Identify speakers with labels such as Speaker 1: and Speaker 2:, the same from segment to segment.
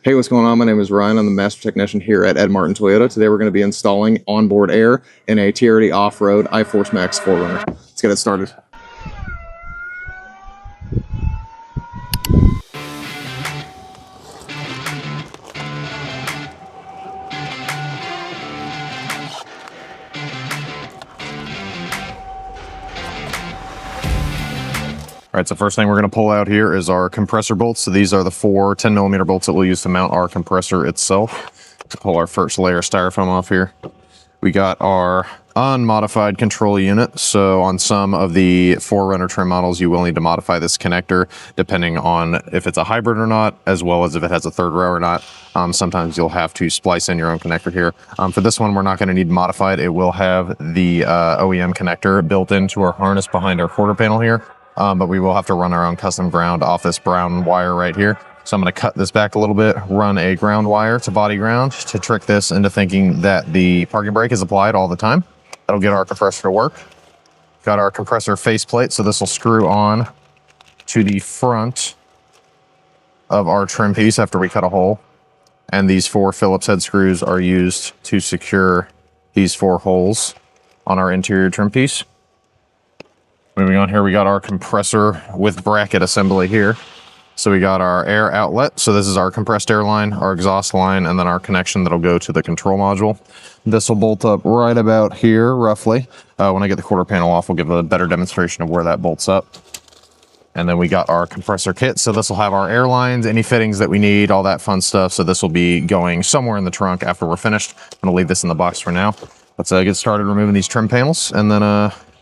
Speaker 1: Hey, what's going on? My name is Ryan. I'm the Master Technician here at Ed Martin Toyota. Today we're going to be installing onboard air in a TRD Off-Road iForce MAX 4Runner. Let's get it started. All right, so first thing we're going to pull out here is our compressor bolts. So these are the 4 10mm bolts that we'll use to mount our compressor itself. To pull our first layer of styrofoam off here. We got our unmodified control unit. So on some of the 4Runner trim models, you will need to modify this connector depending on if it's a hybrid or not, as well as if it has a third row or not. Sometimes you'll have to splice in your own connector here. For this one, we're not going to need modified. It will have the OEM connector built into our harness behind our quarter panel here. But we will have to run our own custom ground off this brown wire right here. So I'm going to cut this back a little bit, run a ground wire to body ground to trick this into thinking that the parking brake is applied all the time. That'll get our compressor to work. Got our compressor faceplate, so this will screw on to the front of our trim piece after we cut a hole. And these 4 Phillips head screws are used to secure these 4 holes on our interior trim piece. Moving on here, we got our compressor with bracket assembly here. So we got our air outlet. So this is our compressed air line, our exhaust line, and then our connection that'll go to the control module. This will bolt up right about here, roughly. When I get the quarter panel off, we'll give a better demonstration of where that bolts up. And then we got our compressor kit. So this will have our air lines, any fittings that we need, all that fun stuff. So this will be going somewhere in the trunk after we're finished. I'm gonna leave this in the box for now. Let's get started removing these trim panels and then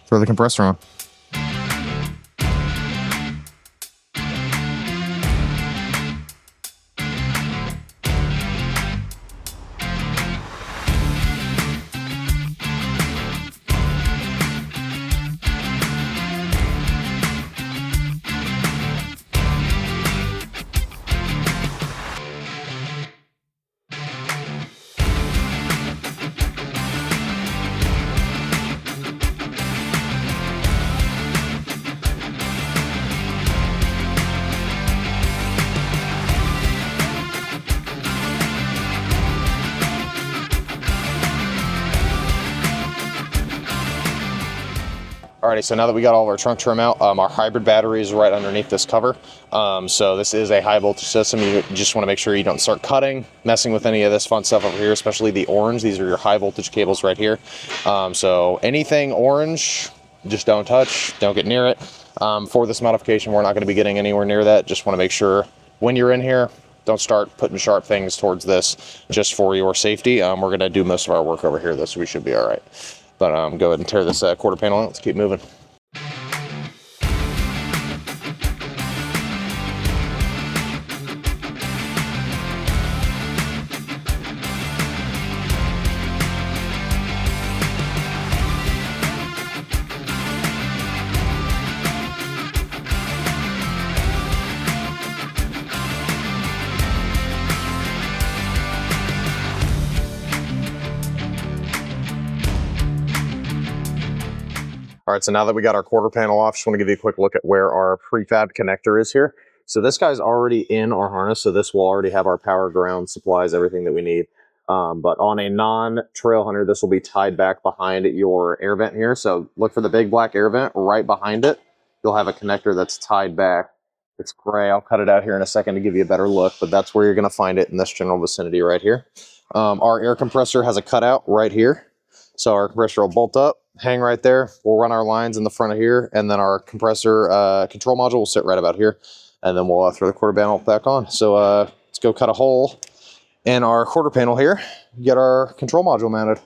Speaker 1: throw the compressor on. Alrighty, so now that we got all of our trunk trim out, our hybrid battery is right underneath this cover. So this is a high voltage system. You just want to make sure you don't start cutting, messing with any of this fun stuff over here, especially the orange. These are your high voltage cables right here. So anything orange, just don't touch, don't get near it. For this modification, we're not going to be getting anywhere near that. Just want to make sure when you're in here, don't start putting sharp things towards this just for your safety. We're going to do most of our work over here though, so we should be all right. But go ahead and tear this quarter panel out. Let's keep moving. All right, so now that we got our quarter panel off, just want to give you a quick look at where our prefab connector is here. So this guy's already in our harness, so this will already have our power, ground, supplies, everything that we need. But on a non-trail hunter, this will be tied back behind your air vent here. So look for the big black air vent right behind it. You'll have a connector that's tied back. It's gray. I'll cut it out here in a second to give you a better look, but that's where you're going to find it in this general vicinity right here. Our air compressor has a cutout right here. So our compressor will bolt up, hang right there. We'll run our lines in the front of here, and then our compressor control module will sit right about here, and then we'll throw the quarter panel back on. So let's go cut a hole in our quarter panel here, get our control module mounted.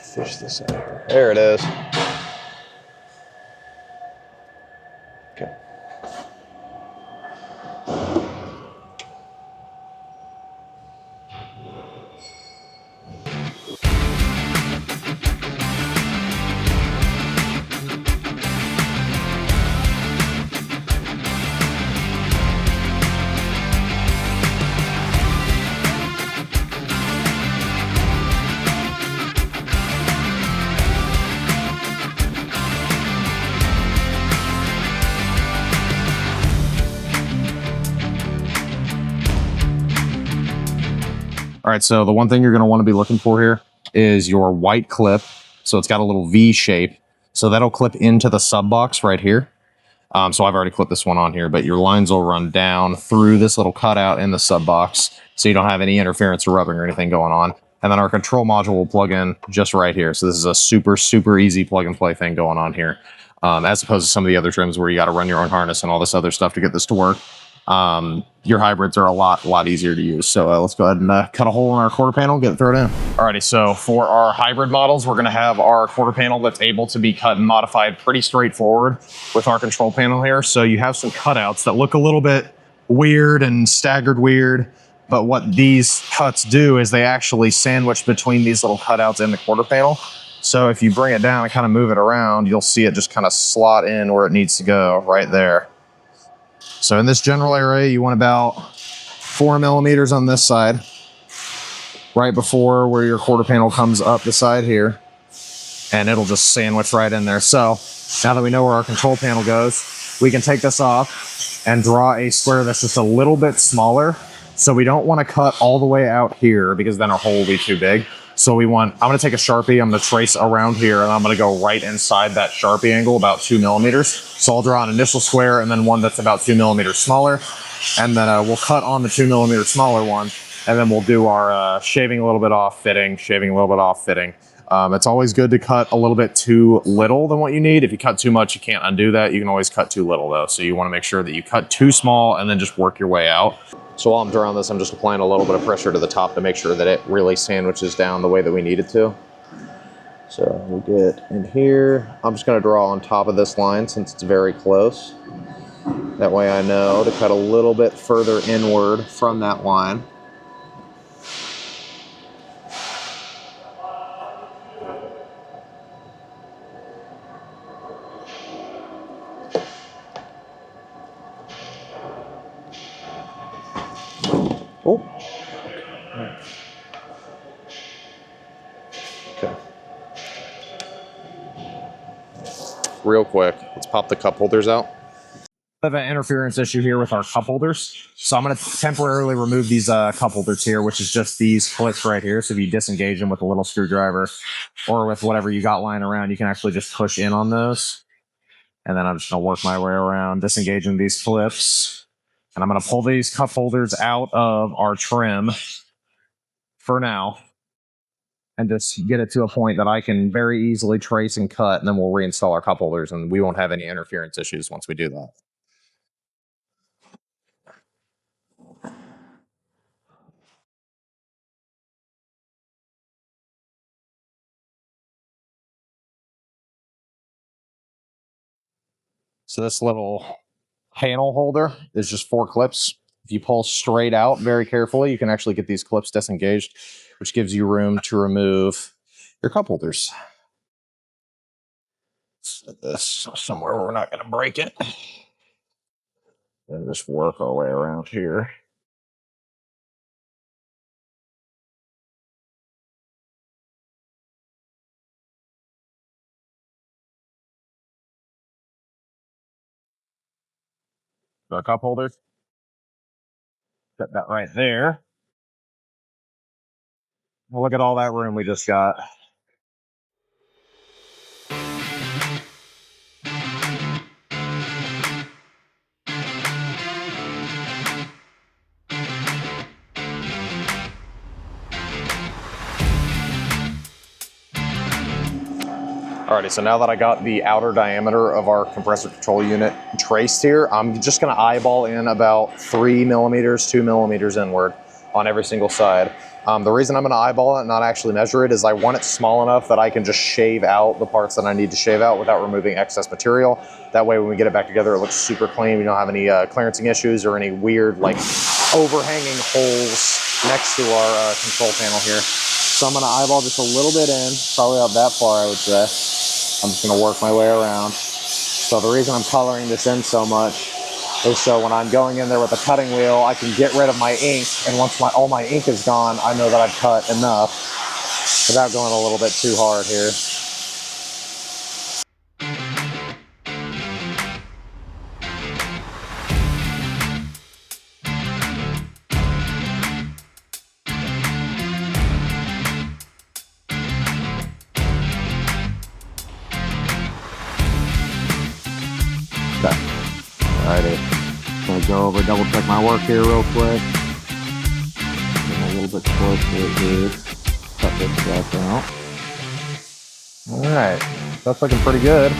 Speaker 1: Fish this out here. There it is. Okay. All right, so the one thing you're going to want to be looking for here is your white clip. So it's got a little V shape. So that'll clip into the sub box right here. So I've already clipped this one on here, but your lines will run down through this little cutout in the sub box, so you don't have any interference or rubbing or anything going on. And then our control module will plug in just right here. So this is a super, super easy plug and play thing going on here, as opposed to some of the other trims where you got to run your own harness and all this other stuff to get this to work. Your hybrids are a lot easier to use. So let's go ahead and cut a hole in our quarter panel, get it thrown in. Alrighty, so for our hybrid models, we're gonna have our quarter panel that's able to be cut and modified pretty straightforward with our control panel here. So you have some cutouts that look a little bit weird and staggered weird, but what these cuts do is they actually sandwich between these little cutouts in the quarter panel. So if you bring it down and kind of move it around, you'll see it just kind of slot in where it needs to go right there. So in this general area, you want about 4 millimeters on this side, right before where your quarter panel comes up the side here, and it'll just sandwich right in there. So now that we know where our control panel goes, we can take this off and draw a square that's just a little bit smaller. So we don't want to cut all the way out here because then our hole will be too big. So I'm going to take a Sharpie, I'm going to trace around here, and I'm going to go right inside that Sharpie angle, about 2 millimeters. So I'll draw an initial square and then one that's about 2 millimeters smaller. And then we'll cut on the 2 millimeter smaller one. And then we'll do our shaving a little bit off fitting, shaving a little bit off fitting. It's always good to cut a little bit too little than what you need. If you cut too much, you can't undo that. You can always cut too little though. So you want to make sure that you cut too small and then just work your way out. So while I'm drawing this, I'm just applying a little bit of pressure to the top to make sure that it really sandwiches down the way that we need it to. So we'll get in here. I'm just going to draw on top of this line since it's very close. That way I know to cut a little bit further inward from that line. Oh. Okay. Real quick, let's pop the cup holders out. I have an interference issue here with our cup holders. So I'm going to temporarily remove these cup holders here, which is just these clips right here. So if you disengage them with a little screwdriver or with whatever you got lying around, you can actually just push in on those. And then I'm just going to work my way around disengaging these clips. And I'm going to pull these cup holders out of our trim for now and just get it to a point that I can very easily trace and cut, and then we'll reinstall our cup holders and we won't have any interference issues once we do that. So this little panel holder is just 4 clips. If you pull straight out very carefully, you can actually get these clips disengaged, which gives you room to remove your cup holders. Set this somewhere where we're not going to break it. And just work our way around here. The cup holders. Set that right there. Well, look at all that room we just got. Alrighty, so now that I got the outer diameter of our compressor control unit traced here, I'm just gonna eyeball in about 3 millimeters, 2 millimeters inward on every single side. The reason I'm gonna eyeball it and not actually measure it is I want it small enough that I can just shave out the parts that I need to shave out without removing excess material. That way when we get it back together, it looks super clean. We don't have any clearancing issues or any weird like overhanging holes next to our control panel here. So I'm gonna eyeball just a little bit in, probably not that far I would say. I'm just gonna work my way around. So the reason I'm coloring this in so much is so when I'm going in there with a cutting wheel, I can get rid of my ink, and once all my ink is gone, I know that I've cut enough without going a little bit too hard here. So go over, double check my work here real quick. Get a little bit closer here. Cut this back out. All right, that's looking pretty good.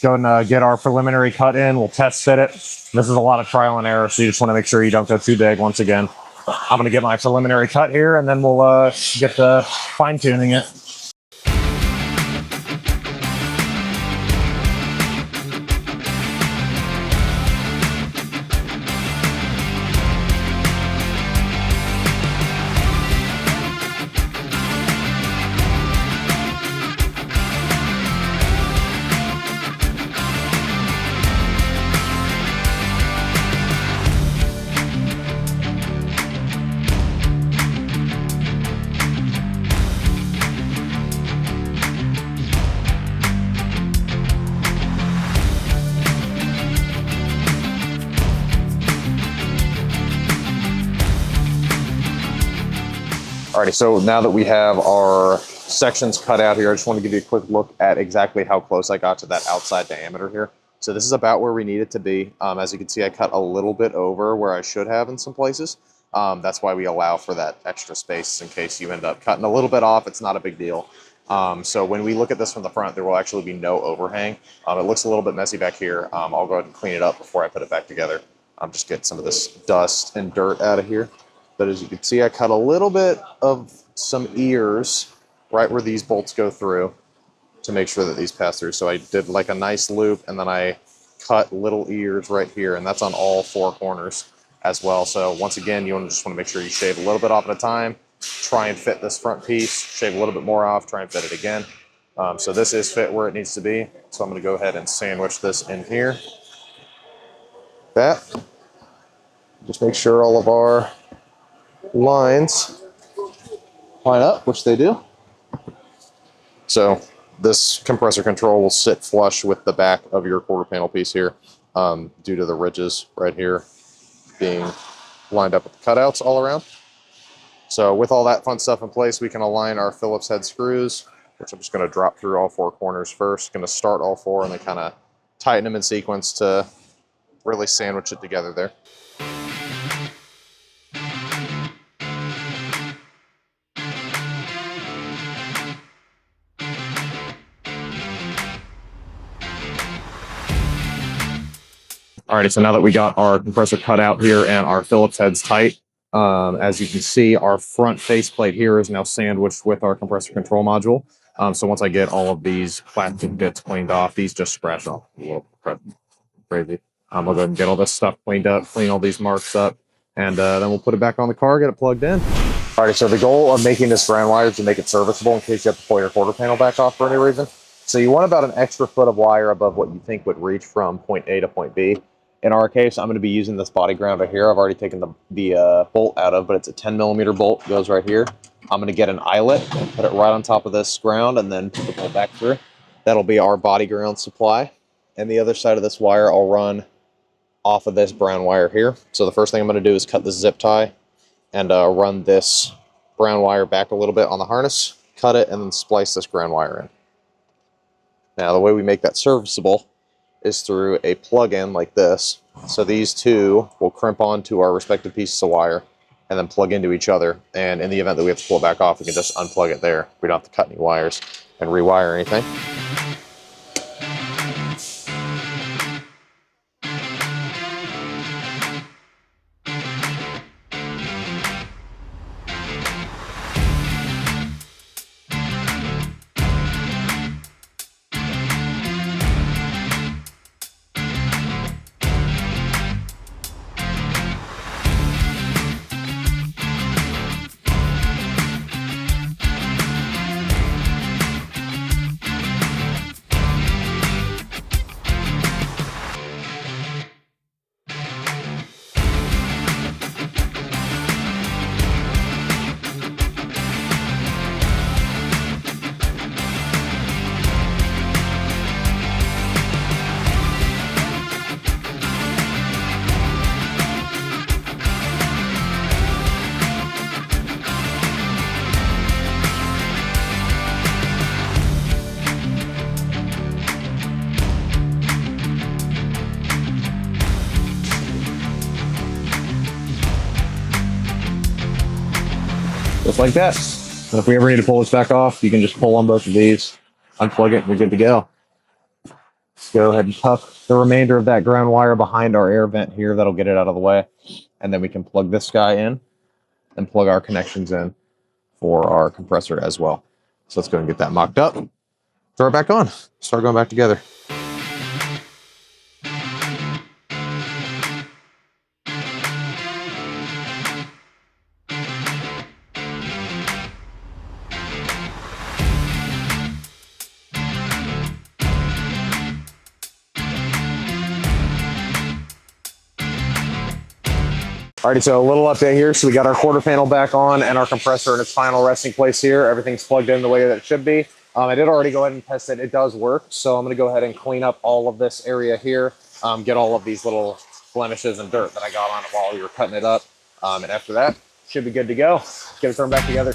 Speaker 1: Go and get our preliminary cut in. We'll test fit it. This is a lot of trial and error, so you just want to make sure you don't go too big once again. I'm going to get my preliminary cut here, and then we'll get to fine-tuning it. Alrighty, so now that we have our sections cut out here, I just want to give you a quick look at exactly how close I got to that outside diameter here. So this is about where we need it to be. As you can see, I cut a little bit over where I should have in some places. That's why we allow for that extra space in case you end up cutting a little bit off. It's not a big deal. So when we look at this from the front, there will actually be no overhang. It looks a little bit messy back here. I'll go ahead and clean it up before I put it back together. Just get some of this dust and dirt out of here. But as you can see, I cut a little bit of some ears right where these bolts go through to make sure that these pass through. So I did like a nice loop, and then I cut little ears right here, and that's on all four corners as well. So once again, you just want to make sure you shave a little bit off at a time, try and fit this front piece, shave a little bit more off, try and fit it again. So this is fit where it needs to be. So I'm going to go ahead and sandwich this in here. That. Just make sure all of our lines line up, which they do. So this compressor control will sit flush with the back of your quarter panel piece here, due to the ridges right here being lined up with the cutouts all around. So with all that fun stuff in place, we can align our Phillips head screws, which I'm just going to drop through all four corners first. Going to start all four and then kind of tighten them in sequence to really sandwich it together there. Alrighty, so now that we got our compressor cut out here and our Phillips heads tight, as you can see, our front faceplate here is now sandwiched with our compressor control module. So once I get all of these plastic bits cleaned off, these just scratch off. Whoa, crazy. I'll go ahead and get all this stuff cleaned up, clean all these marks up, and then we'll put it back on the car, get it plugged in. Alrighty, so the goal of making this ground wire is to make it serviceable in case you have to pull your quarter panel back off for any reason. So you want about an extra foot of wire above what you think would reach from point A to point B. In our case, I'm going to be using this body grounder here. I've already taken the bolt out of, but it's a 10mm bolt. It goes right here. I'm going to get an eyelet and put it right on top of this ground and then put the bolt back through. That'll be our body ground supply. And the other side of this wire, I'll run off of this brown wire here. So the first thing I'm going to do is cut this zip tie and run this brown wire back a little bit on the harness, cut it, and then splice this ground wire in. Now, the way we make that serviceable is through a plug-in like this. So these two will crimp onto our respective pieces of wire and then plug into each other. And in the event that we have to pull it back off, we can just unplug it there. We don't have to cut any wires and rewire anything. just like that. So if we ever need to pull this back off, you can just pull on both of these, unplug it, and you're good to go. Let's go ahead and tuck the remainder of that ground wire behind our air vent here. That'll get it out of the way. And then we can plug this guy in and plug our connections in for our compressor as well. So let's go and get that mocked up, throw it back on, start going back together. Alrighty, so a little update here. So we got our quarter panel back on and our compressor in its final resting place here. Everything's plugged in the way that it should be. I did already go ahead and test it. It does work. So I'm going to go ahead and clean up all of this area here, get all of these little blemishes and dirt that I got on it while we were cutting it up. And after that, should be good to go. Let's get it thrown back together.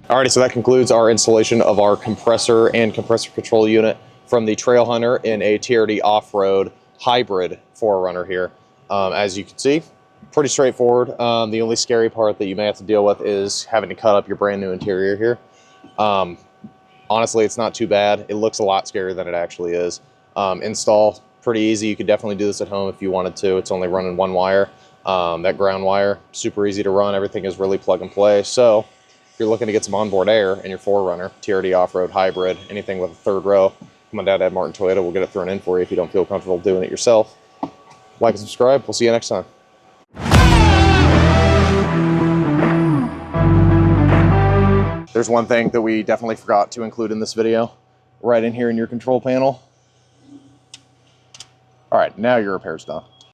Speaker 1: Alrighty, so that concludes our installation of our compressor and compressor control unit from the Trail Hunter in a TRD Off-Road hybrid 4Runner here. As you can see, pretty straightforward. The only scary part that you may have to deal with is having to cut up your brand new interior here. Honestly, it's not too bad. It looks a lot scarier than it actually is. Install, pretty easy. You could definitely do this at home if you wanted to. It's only running one wire. That ground wire, super easy to run. Everything is really plug and play. So if you're looking to get some onboard air in your 4Runner, TRD Off-Road hybrid, anything with a third row, come on down to Ed Martin Toyota. We'll get it thrown in for you if you don't feel comfortable doing it yourself. Like and subscribe. We'll see you next time. There's one thing that we definitely forgot to include in this video, right in here in your control panel. All right, now your repair's done.